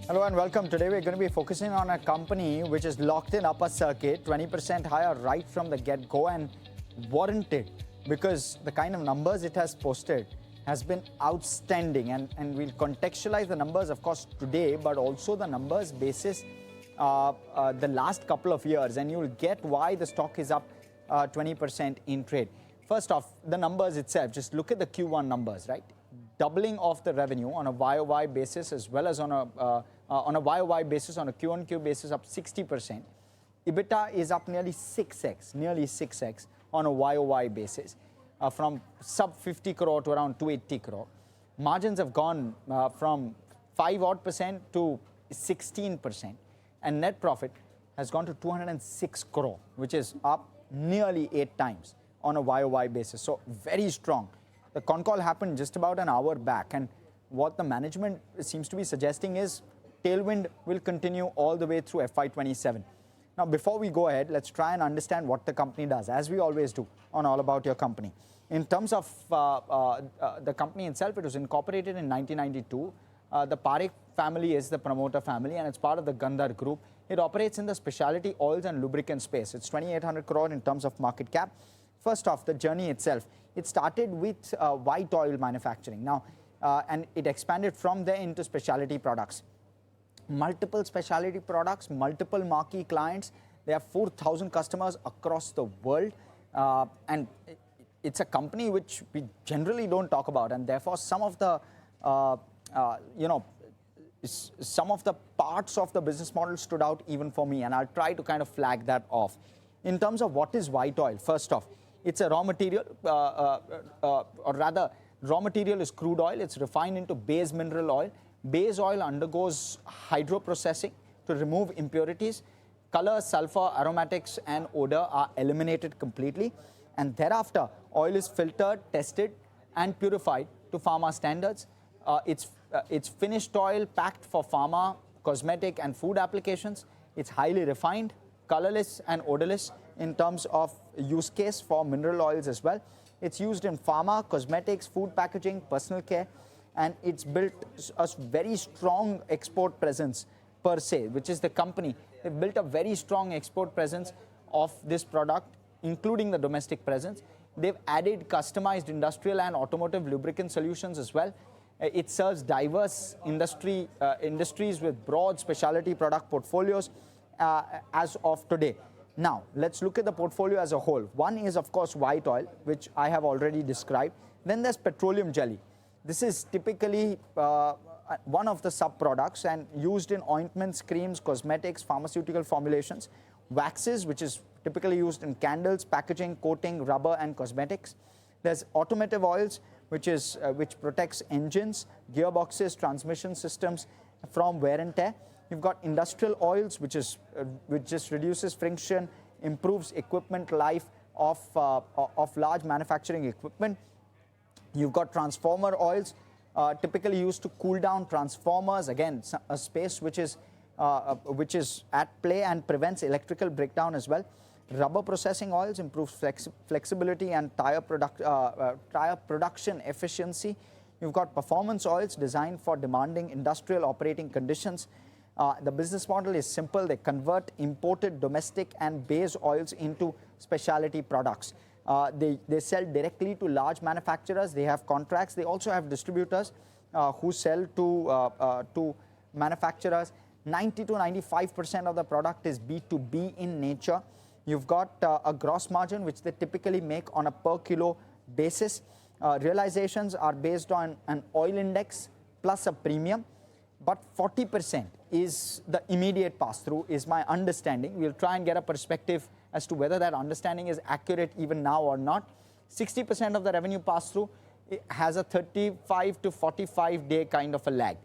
Hello and welcome. Today we're going to be focusing on a company which is locked in upper circuit, 20% higher right from the get-go and warranted because the kind of numbers it has posted has been outstanding. And we'll contextualize the numbers, of course, today, but also the numbers basis the last couple of years. And you'll get why the stock is up 20% in trade. First off, the numbers itself, just look at the Q1 numbers, right? Doubling of the revenue on a YOY basis as well as on a YOY basis, on a Q-on-Q basis, up 60%. EBITDA is up nearly 6x on a YOY basis, from sub 50 crore to around 280 crore. Margins have gone from 5% to 16%, and net profit has gone to 206 crore, which is up nearly 8 times on a YOY basis. So very strong. The con call happened just about an hour back, and what the management seems to be suggesting is tailwind will continue all the way through FY27. Now, before we go ahead, let's try and understand what the company does, as we always do on All About Your Company. In terms of the company itself, it was incorporated in 1992. The Parekh family is the promoter family, and it's part of the Gandhar Group. It operates in the specialty oils and lubricant space. It's 2,800 crore in terms of market cap. First off, the journey itself. It started with white oil manufacturing. Now, and it expanded from there into specialty products. Multiple specialty products, multiple marquee clients. They have 4,000 customers across the world. And it's a company which we generally don't talk about. And therefore, some of the, some of the parts of the business model stood out even for me. And I'll try to kind of flag that off. In terms of what is white oil, first off, it's a raw material, or rather, raw material is crude oil. It's refined into base mineral oil. Base oil undergoes hydroprocessing to remove impurities. Color, sulfur, aromatics, and odor are eliminated completely. And thereafter, oil is filtered, tested, and purified to pharma standards. It's finished oil packed for pharma, cosmetic, and food applications. It's highly refined, colorless, and odorless in terms of use case for mineral oils as well. It's used in pharma, cosmetics, food packaging, personal care, and it's built a very strong export presence per se, which is the company. They've built a very strong export presence of this product, including the domestic presence. They've added customized industrial and automotive lubricant solutions as well. It serves diverse industries with broad specialty product portfolios as of today. Now, let's look at the portfolio as a whole. One is, of course, white oil, which I have already described. Then there's petroleum jelly. This is typically one of the sub-products and used in ointments, creams, cosmetics, pharmaceutical formulations. Waxes, which is typically used in candles, packaging, coating, rubber, and cosmetics. There's automotive oils, which protects engines, gearboxes, transmission systems from wear and tear. You've got industrial oils, which just reduces friction, improves equipment life of large manufacturing equipment. You've got transformer oils, typically used to cool down transformers. Again, a space which is at play and prevents electrical breakdown as well. Rubber processing oils improves flexibility and tire production efficiency. You've got performance oils designed for demanding industrial operating conditions. The business model is simple. They convert imported domestic and base oils into specialty products. They sell directly to large manufacturers. They have contracts. They also have distributors who sell to manufacturers. 90 to 95% of the product is B2B in nature. You've got a gross margin, which they typically make on a per kilo basis. Realizations are based on an oil index plus a premium. But 40% is the immediate pass-through, is my understanding. We'll try and get a perspective as to whether that understanding is accurate even now or not. 60% of the revenue pass-through has a 35 to 45 day kind of a lag.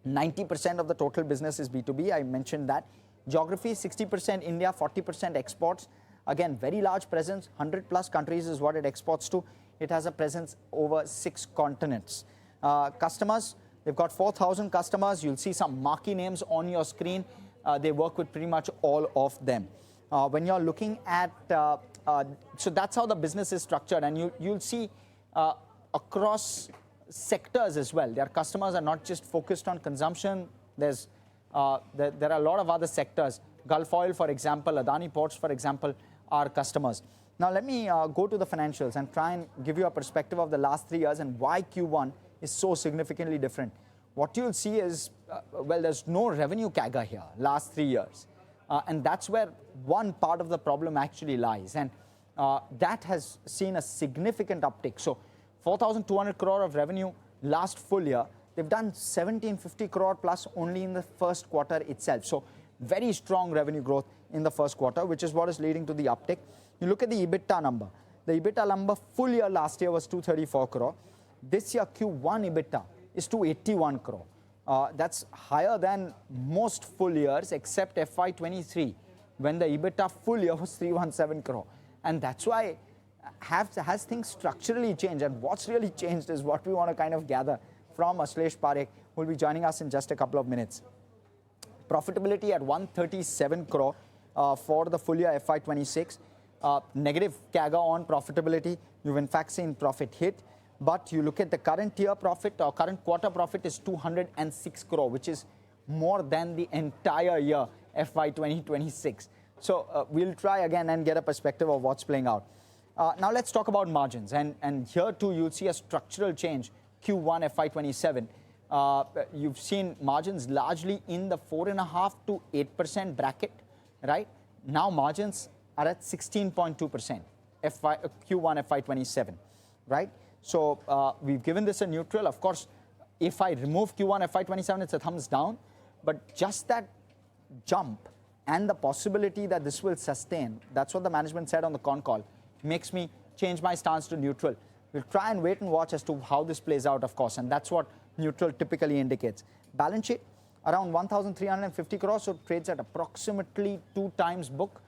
90% of the total business is B2B. I mentioned that. Geography, 60% India, 40% exports. Again, very large presence. 100 plus countries is what it exports to. It has a presence over 6 continents. Customers. They've got 4,000 customers. You'll see some marquee names on your screen. They work with pretty much all of them. When you're looking at, so that's how the business is structured. And you'll see across sectors as well. Their customers are not just focused on consumption There are a lot of other sectors. Gulf Oil, for example, Adani Ports, for example, are customers. Now, let me go to the financials and try and give you a perspective of the last 3 years and why Q1 is so significantly different. What you'll see is, well, there's no revenue CAGR here, last 3 years. And that's where one part of the problem actually lies. And that has seen a significant uptick. So 4,200 crore of revenue last full year. They've done 1,750 crore plus only in the first quarter itself. So very strong revenue growth in the first quarter, which is what is leading to the uptick. You look at the EBITDA number. The EBITDA number full year last year was 234 crore. This year Q1 EBITDA is 281 crore. That's higher than most full years except FY23, when the EBITDA full year was 317 crore. And that's why has things structurally changed. And what's really changed is what we want to kind of gather from Ashlesh Parekh, who will be joining us in just a couple of minutes. Profitability at 137 crore for the full year FY26. Negative CAGR on profitability. You've in fact seen profit hit. But you look at the current year profit, or current quarter profit is 206 crore, which is more than the entire year FY 2026. So we'll try again and get a perspective of what's playing out. Now let's talk about margins. And here too, you'll see a structural change, Q1 FY27. You've seen margins largely in the 4.5% to 8% bracket, right? Now margins are at 16.2% Q1 FY27, right? So we've given this a neutral. Of course, if I remove Q1 FY27, it's a thumbs down. But just that jump and the possibility that this will sustain, that's what the management said on the con call, makes me change my stance to neutral. We'll try and wait and watch as to how this plays out, of course, and that's what neutral typically indicates. Balance sheet, around 1,350 crores, so trades at approximately 2 times book.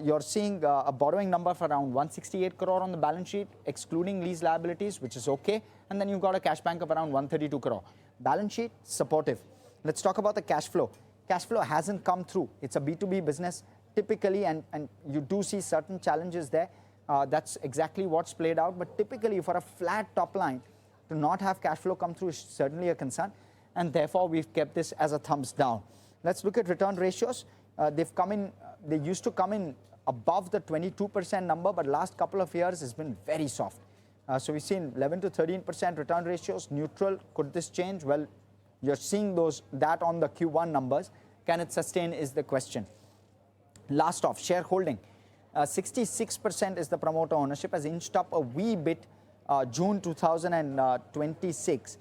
You're seeing a borrowing number of around 168 crore on the balance sheet, excluding lease liabilities, which is okay. And then you've got a cash bank of around 132 crore. Balance sheet, supportive. Let's talk about the cash flow. Cash flow hasn't come through. It's a B2B business typically, and you do see certain challenges there. That's exactly what's played out. But typically, for a flat top line, to not have cash flow come through is certainly a concern. And therefore, we've kept this as a thumbs down. Let's look at return ratios. They used to come in above the 22% number, but last couple of years has been very soft. So we've seen 11 to 13% return ratios, neutral. Could this change? Well, you're seeing that on the Q1 numbers. Can it sustain is the question. Last off, shareholding. 66% is the promoter ownership, has inched up a wee bit June 2026.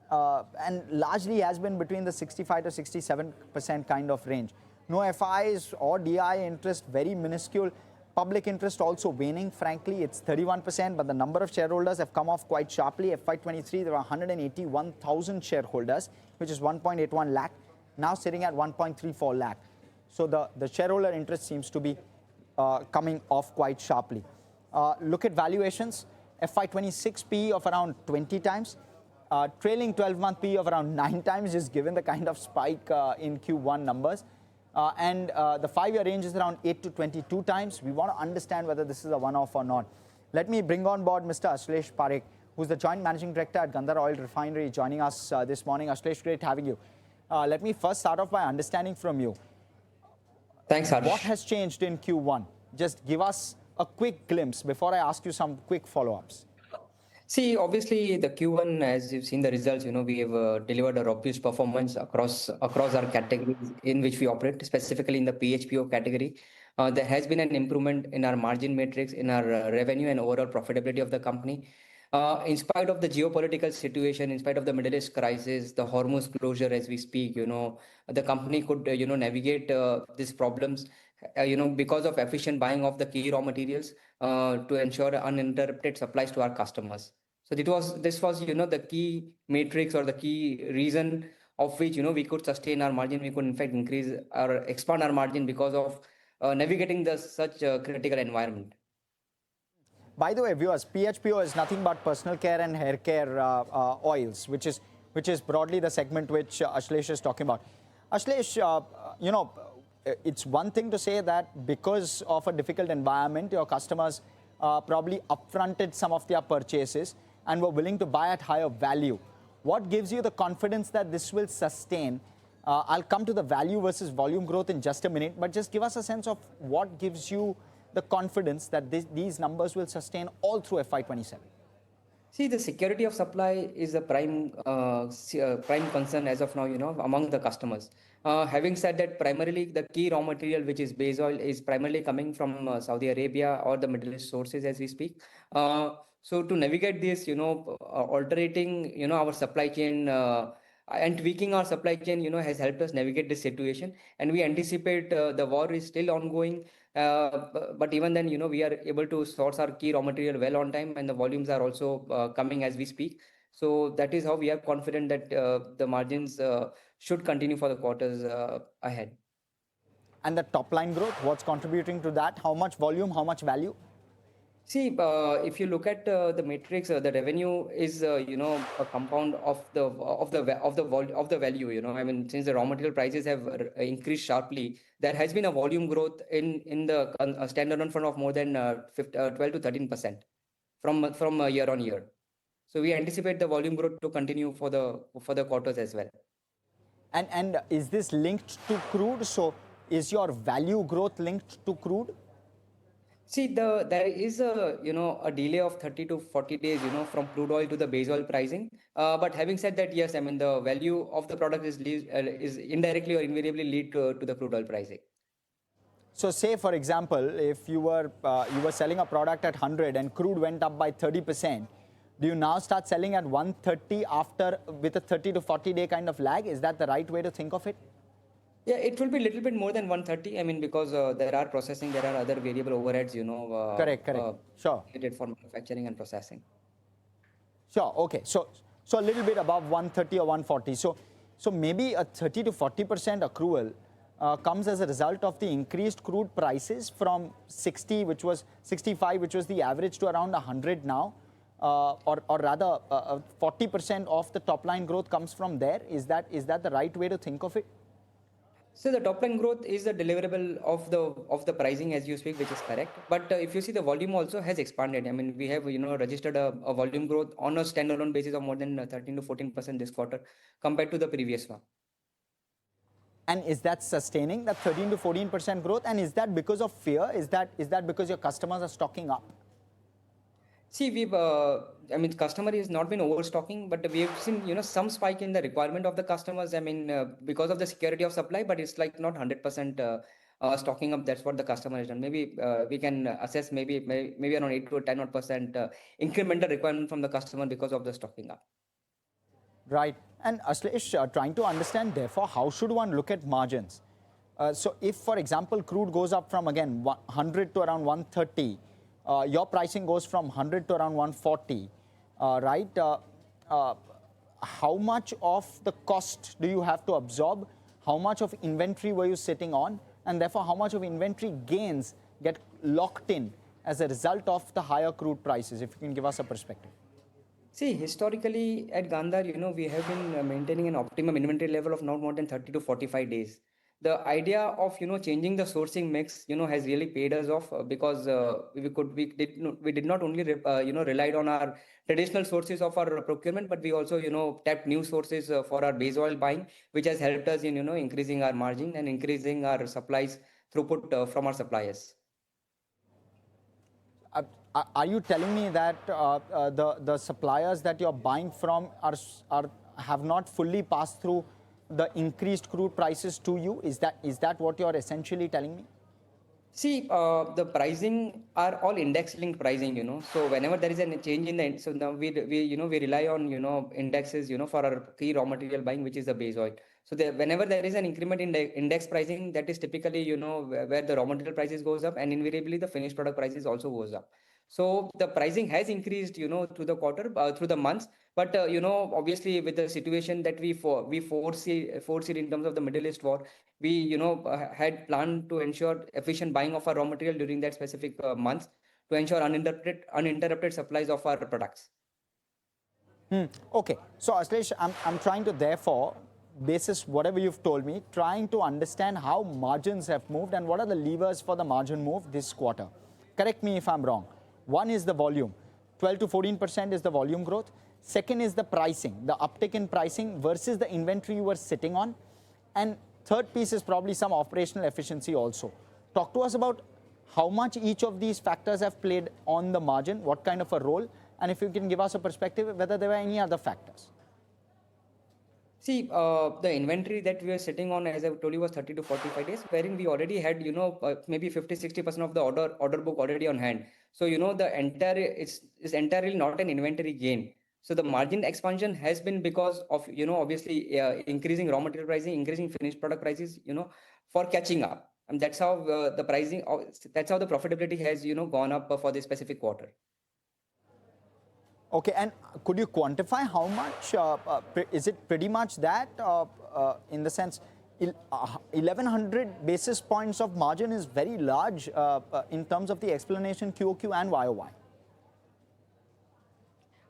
And largely has been between the 65 to 67% kind of range. No FIs or DI interest, very minuscule. Public interest also waning, frankly. It's 31%, but the number of shareholders have come off quite sharply. FY23, there were 181,000 shareholders, which is 1.81 lakh, now sitting at 1.34 lakh. So the shareholder interest seems to be coming off quite sharply. Look at valuations. FY26 PE of around 20 times. Trailing 12-month PE of around 9 times, just given the kind of spike in Q1 numbers. And the 5-year range is around 8 to 22 times. We want to understand whether this is a one-off or not. Let me bring on board Mr. Ashlesh Parekh, who's the Joint Managing Director at Gandhar Oil Refinery, joining us this morning. Ashlesh, great having you. Let me first start off by understanding from you. Thanks, Harsh. What has changed in Q1? Just give us a quick glimpse before I ask you some quick follow-ups. See, obviously, the Q1, as you've seen the results, we have delivered a robust performance across our categories in which we operate, specifically in the PHPO category. There has been an improvement in our margin matrix, in our revenue and overall profitability of the company. In spite of the geopolitical situation, in spite of the Middle East crisis, the Hormuz closure as we speak, the company could, navigate these problems, because of efficient buying of the key raw materials to ensure uninterrupted supplies to our customers. So this was, the key matrix or the key reason of which, we could sustain our margin. We could in fact increase or expand our margin because of navigating such a critical environment. By the way, viewers, PHPO is nothing but personal care and hair care oils, which is broadly the segment which Ashlesh is talking about. Ashlesh, it's one thing to say that because of a difficult environment, your customers probably upfronted some of their purchases and were willing to buy at higher value. What gives you the confidence that this will sustain? I'll come to the value versus volume growth in just a minute, but just give us a sense of what gives you the confidence that these numbers will sustain all through FY27. See, the security of supply is a prime concern as of now, among the customers. Having said that, primarily the key raw material, which is base oil, is primarily coming from Saudi Arabia or the Middle East sources as we speak. So to navigate this, altering, our supply chain and tweaking our supply chain, has helped us navigate this situation. And we anticipate the war is still ongoing. But even then, we are able to source our key raw material well on time, and the volumes are also coming as we speak. So that is how we are confident that the margins should continue for the quarters ahead. And the top line growth, what's contributing to that? How much volume, how much value? See, if you look at the matrix, the revenue is a compound of the value. I mean, since the raw material prices have increased sharply, there has been a volume growth in the standalone front of more than 12 to 13% from year on year. So we anticipate the volume growth to continue for the quarters as well. And is this linked to crude? So is your value growth linked to crude? See, there is a delay of 30 to 40 days, from crude oil to the base oil pricing. But having said that, yes, I mean the value of the product is indirectly or invariably lead to the crude oil pricing. So, say for example, if you were selling a product at 100 and crude went up by 30%, do you now start selling at 130 after with a 30 to 40 day kind of lag? Is that the right way to think of it? Yeah, it will be a little bit more than 130. I mean, because there are processing, there are other variable overheads, Correct. Sure. needed for manufacturing and processing. Sure. Okay. So a little bit above 130 or 140. So maybe a 30 to 40% accrual comes as a result of the increased crude prices from 60, which was 65, which was the average, to around 100 now. Or rather, 40% of the top line growth comes from there. Is that the right way to think of it? So the top line growth is the deliverable of the pricing as you speak, which is correct. But if you see, the volume also has expanded. I mean, we have registered a volume growth on a standalone basis of more than 13 to 14% this quarter compared to the previous one. And is that sustaining, that 13 to 14% growth? And is that because of fear? Is that because your customers are stocking up? See, customer has not been overstocking, but we have seen, some spike in the requirement of the customers. I mean, because of the security of supply, but it's like not 100% stocking up. That's what the customer has done. Maybe we can assess maybe around 8 to 10% incremental requirement from the customer because of the stocking up. Right. And Ashlesh, trying to understand, therefore, how should one look at margins? So if, for example, crude goes up from, again, 100 to around 130, your pricing goes from 100 to around 140, right? How much of the cost do you have to absorb? How much of inventory were you sitting on? And therefore, how much of inventory gains get locked in as a result of the higher crude prices? If you can give us a perspective. See, historically at Gandhar, we have been maintaining an optimum inventory level of not more than 30 to 45 days. The idea of changing the sourcing mix has really paid us off because we did not only relied on our traditional sources of our procurement, but we also tapped new sources for our base oil buying, which has helped us in increasing our margin and increasing our supplies throughput from our suppliers. Are you telling me that the suppliers that you're buying from have not fully passed through the increased crude prices to you? Is that what you're essentially telling me? See, the pricing are all index linked pricing, So whenever there is a change in the, so now we rely on, indexes, for our key raw material buying, which is the base oil. So whenever there is an increment in the index pricing, that is typically, where the raw material prices goes up, and invariably the finished product prices also goes up. So the pricing has increased, through the quarter, through the months. But obviously, with the situation that we foresee in terms of the Middle East war, we had planned to ensure efficient buying of our raw material during that specific months to ensure uninterrupted supplies of our products. Okay, so Ashlesh, I'm trying to therefore, basis whatever you've told me, trying to understand how margins have moved and what are the levers for the margin move this quarter. Correct me if I'm wrong. One is the volume. 12 to 14% is the volume growth. Second is the pricing, the uptick in pricing versus the inventory you were sitting on. And third piece is probably some operational efficiency also. Talk to us about how much each of these factors have played on the margin, what kind of a role, and if you can give us a perspective whether there were any other factors. See, the inventory that we are sitting on, as I told you, was 30 to 45 days, wherein we already had, maybe 50-60% of the order book already on hand. So, the entire is entirely not an inventory gain. So the margin expansion has been because of, obviously increasing raw material pricing, increasing finished product prices, for catching up. And that's how the pricing, that's how the profitability has, gone up for this specific quarter. Okay, and could you quantify how much? Is it pretty much that in the sense 1100 basis points of margin is very large in terms of the explanation QOQ and YOY?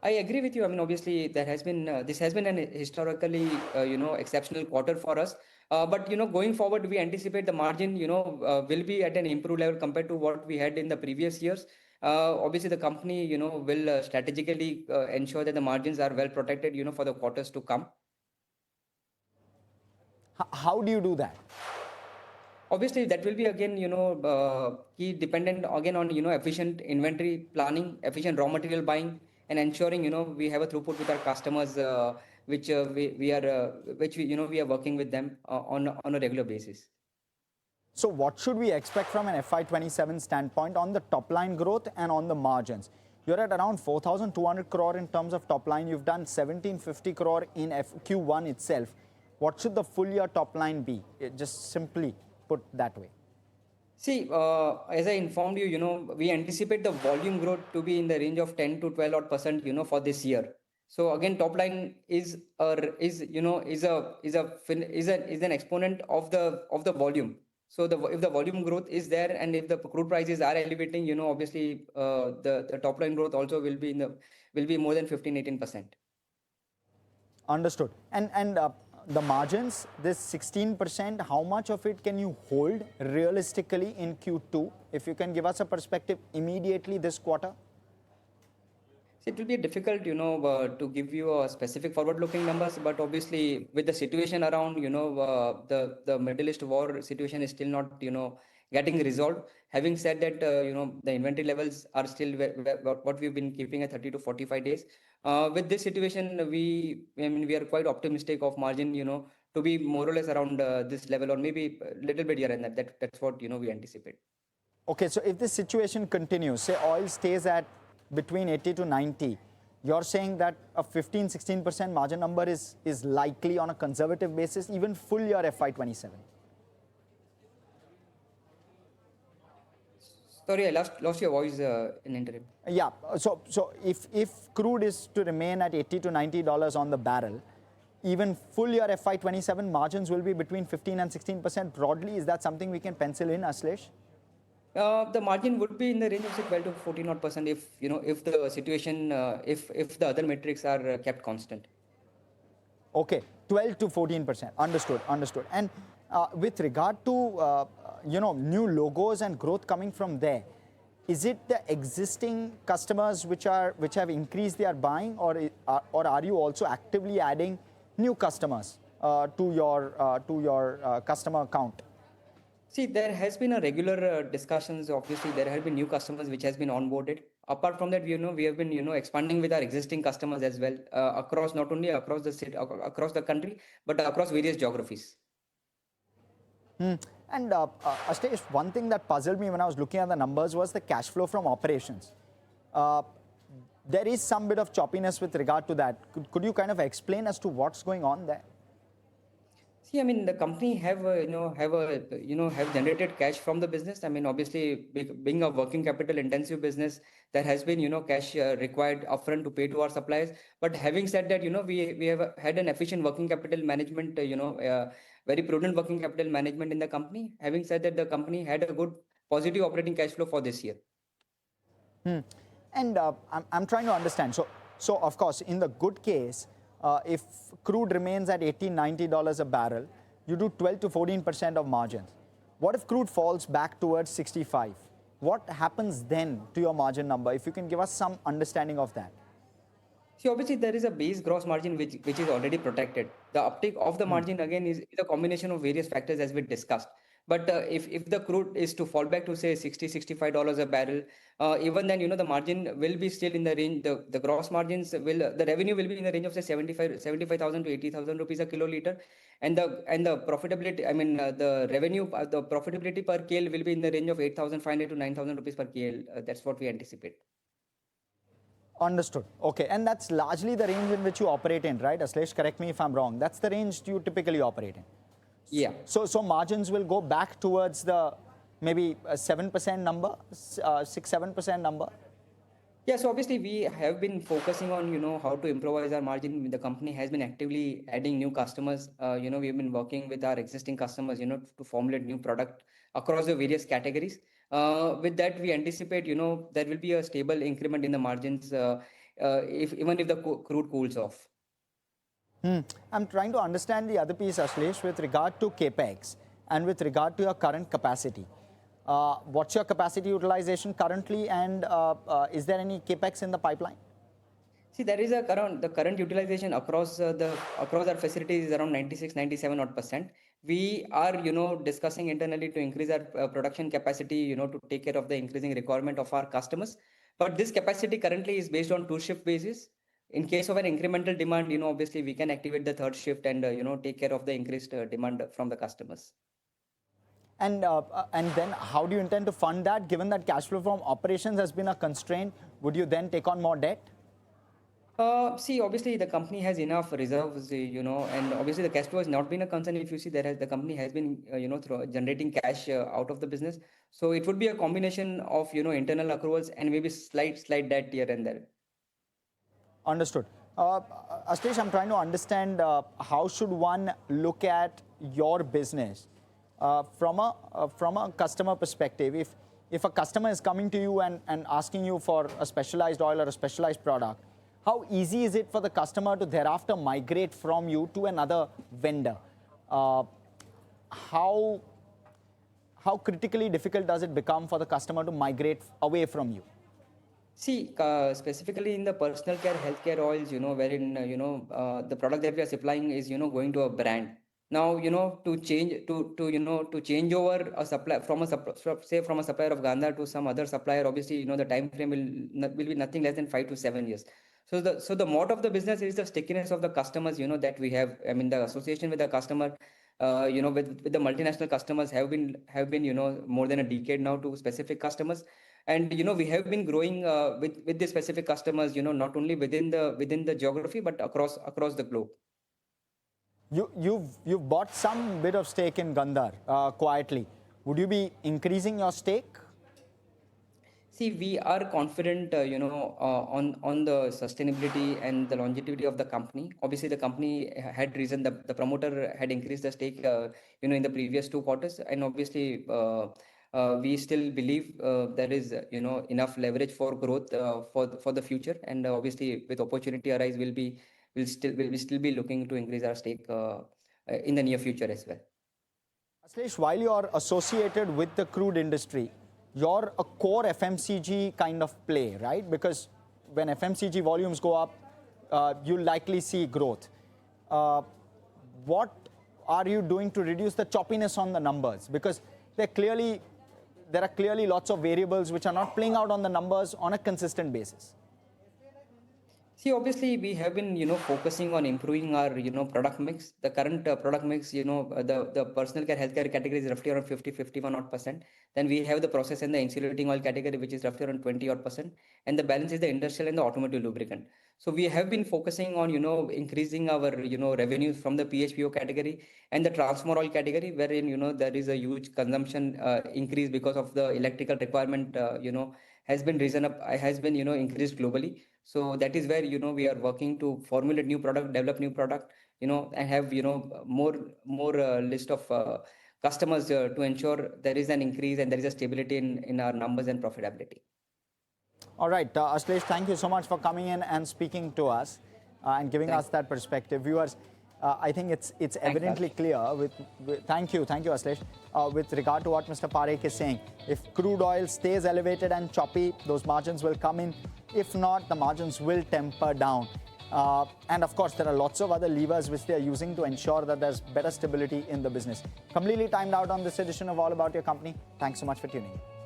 I agree with you. I mean, obviously, there has been this has been an historically, exceptional quarter for us. But going forward, we anticipate the margin, will be at an improved level compared to what we had in the previous years. Obviously, the company, will strategically ensure that the margins are well protected, for the quarters to come. How do you do that? Obviously, that will be again, key dependent again on, efficient inventory planning, efficient raw material buying, and ensuring, we have a throughput with our customers, which we are working with them on a regular basis. So what should we expect from an FY27 standpoint on the top line growth and on the margins? You're at around 4,200 crore in terms of top line. You've done 1,750 crore in Q1 itself. What should the full year top line be? Just simply put that way. See, as I informed you, we anticipate the volume growth to be in the range of 10 to 12%, for this year. So again, top line is an exponent of the volume. So if the volume growth is there and if the crude prices are elevating, obviously the top line growth also will be more than 15-18%. Understood. And the margins, this 16%, how much of it can you hold realistically in Q2? If you can give us a perspective immediately this quarter. It will be difficult, to give you a specific forward-looking numbers, but obviously with the situation around, the Middle East war situation is still not, getting resolved. Having said that, the inventory levels are still what we've been keeping at 30 to 45 days. With this situation, we are quite optimistic of margin, to be more or less around this level or maybe a little bit here and that. That's what, we anticipate. Okay, so if this situation continues, say oil stays at between 80 to 90, you're saying that a 15-16% margin number is likely on a conservative basis, even full year FY27. Sorry, I lost your voice in interim. Yeah, so if crude is to remain at 80 to $90 on the barrel, even full year FY27 margins will be between 15 and 16% broadly. Is that something we can pencil in, Ashlesh? The margin would be in the range of say 12 to 14% if the situation, if the other metrics are kept constant. Okay, 12 to 14%. Understood. And with regard to new logos and growth coming from there, is it the existing customers which have increased their buying, or are you also actively adding new customers to your customer account? See, there has been a regular discussions. Obviously, there have been new customers which has been onboarded. Apart from that, we have been, expanding with our existing customers as well, across not only across the city, across the country, but across various geographies. And Ashlesh, one thing that puzzled me when I was looking at the numbers was the cash flow from operations. There is some bit of choppiness with regard to that. Could you kind of explain as to what's going on there? See, I mean, the company have generated cash from the business. I mean, obviously, being a working capital intensive business, there has been, cash required upfront to pay to our suppliers. But having said that, we have had an efficient working capital management, very prudent working capital management in the company. Having said that, the company had a good positive operating cash flow for this year. And I'm trying to understand. So of course, in the good case, if crude remains at $80-90 a barrel, you do 12 to 14% of margins. What if crude falls back towards 65? What happens then to your margin number? If you can give us some understanding of that. See, obviously there is a base gross margin which is already protected. The uptick of the margin again is a combination of various factors as we discussed. But if the crude is to fall back to say 60 $65 a barrel, even then the margin will be still in the range. The gross margins will the revenue will be in the range of say 75,000 to 80,000 rupees a kiloliter, and the profitability, I mean the revenue, the profitability per KL will be in the range of 8,500 to 9,000 rupees per KL. That's what we anticipate. Understood. Okay, and that's largely the range in which you operate in, right? Ashlesh, correct me if I'm wrong. That's the range you typically operate in. Yeah. So margins will go back towards the maybe a 7% number, 6-7% number. Yeah, so obviously we have been focusing on, how to improvise our margin. The company has been actively adding new customers. We've been working with our existing customers, to formulate new product across the various categories. With that, we anticipate, there will be a stable increment in the margins, if even if the crude cools off. I'm trying to understand the other piece, Ashlesh, with regard to CapEx and with regard to your current capacity. What's your capacity utilization currently, and is there any CapEx in the pipeline? See, there is the current utilization across across our facilities is around 96-97 odd percent. We are discussing internally to increase our production capacity, to take care of the increasing requirement of our customers. But this capacity currently is based on 2-shift basis. In case of an incremental demand, obviously we can activate the third shift and take care of the increased demand from the customers. And then how do you intend to fund that? Given that cash flow from operations has been a constraint, would you then take on more debt? See, obviously the company has enough reserves, and obviously the cash flow has not been a concern. If you see, the company has been, generating cash out of the business. So it would be a combination of, internal accruals and maybe slight debt here and there. Understood. Ashlesh, I'm trying to understand how should one look at your business from a customer perspective. If a customer is coming to you and asking you for a specialized oil or a specialized product, how easy is it for the customer to thereafter migrate from you to another vendor? How critically difficult does it become for the customer to migrate away from you? See, specifically in the personal care, healthcare oils, wherein, the product that we are supplying is, going to a brand. Now, to change to change over a supply from say from a supplier of Gandhar to some other supplier, obviously, the time frame will be nothing less than 5 to 7 years. So the mode of the business is the stickiness of the customers, that we have. I mean, the association with the customer, with the multinational customers have been, more than a decade now to specific customers. And we have been growing with the specific customers, not only within the geography but across the globe. You've bought some bit of stake in Gandhar quietly. Would you be increasing your stake? See, we are confident, on the sustainability and the longevity of the company. Obviously, the company had risen. The promoter had increased the stake, in the previous 2 quarters, and obviously, we still believe there is, enough leverage for growth for the future. And obviously, with opportunity arise, we'll still be looking to increase our stake in the near future as well. Ashlesh, while you're associated with the crude industry, you're a core FMCG kind of play, right? Because when FMCG volumes go up, you'll likely see growth. What are you doing to reduce the choppiness on the numbers? Because there are clearly lots of variables which are not playing out on the numbers on a consistent basis. See, obviously, we have been, focusing on improving our, product mix. The current product mix, the personal care, healthcare category is roughly around 50-51 odd percent. Then we have the process and the insulating oil category, which is roughly around 20 odd percent. And the balance is the industrial and the automotive lubricant. So we have been focusing on, increasing our, revenues from the PHPO category and the transformer oil category, wherein, there is a huge consumption increase because of the electrical requirement, has been increased globally. So that is where, we are working to formulate new product, develop new product, and have, more list of customers to ensure there is an increase and there is a stability in our numbers and profitability. All right, Ashlesh, thank you so much for coming in and speaking to us and giving us that perspective. Viewers, I think it's evidently clear. Thank you, Ashlesh. With regard to what Mr. Parekh is saying, if crude oil stays elevated and choppy, those margins will come in. If not, the margins will temper down. And of course, there are lots of other levers which they are using to ensure that there's better stability in the business. Completely timed out on this edition of All About Your Company. Thanks so much for tuning in.